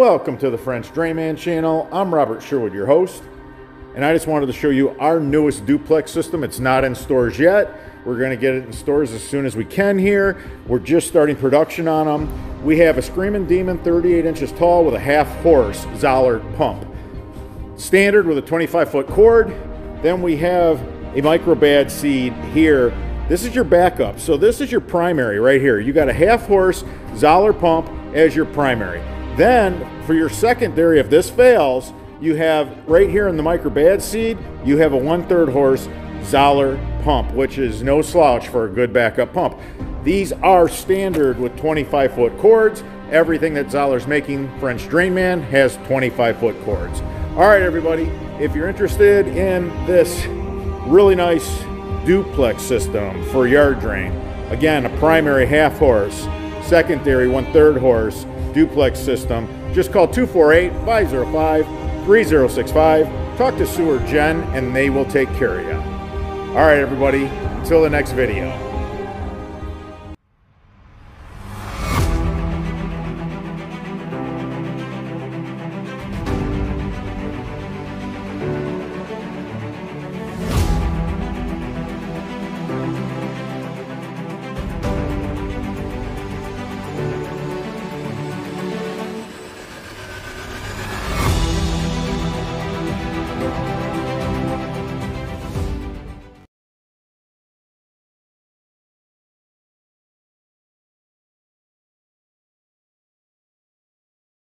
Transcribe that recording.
Welcome to the French Drainman channel. I'm Robert Sherwood, your host, and I just wanted to show you our newest duplex system. It's not in stores yet. We're going to get it in stores as soon as we can here. We're just starting production on them. We have a Screaming Demon 38 inches tall with a half-horse Zollard pump. Standard with a 25-foot cord. Then we have a microbad seed here. This is your backup. So this is your primary right here. You got a half-horse Zollard pump as your primary. Then for your secondary, if this fails, you have right here in the microbad seed, you have a 1/3 horse Zollard pump, which is no slouch for a good backup pump. These are standard with 25-foot cords. Everything that Zollard's making, French Drainman, has 25-foot cords. All right, everybody, if you're interested in this really nice duplex system for yard drain, again, a primary half-horse, secondary 1/3 horse duplex system, just call 248-505-3065. Talk to Sue or Jen, and they will take care of you. All right, everybody, until the next video.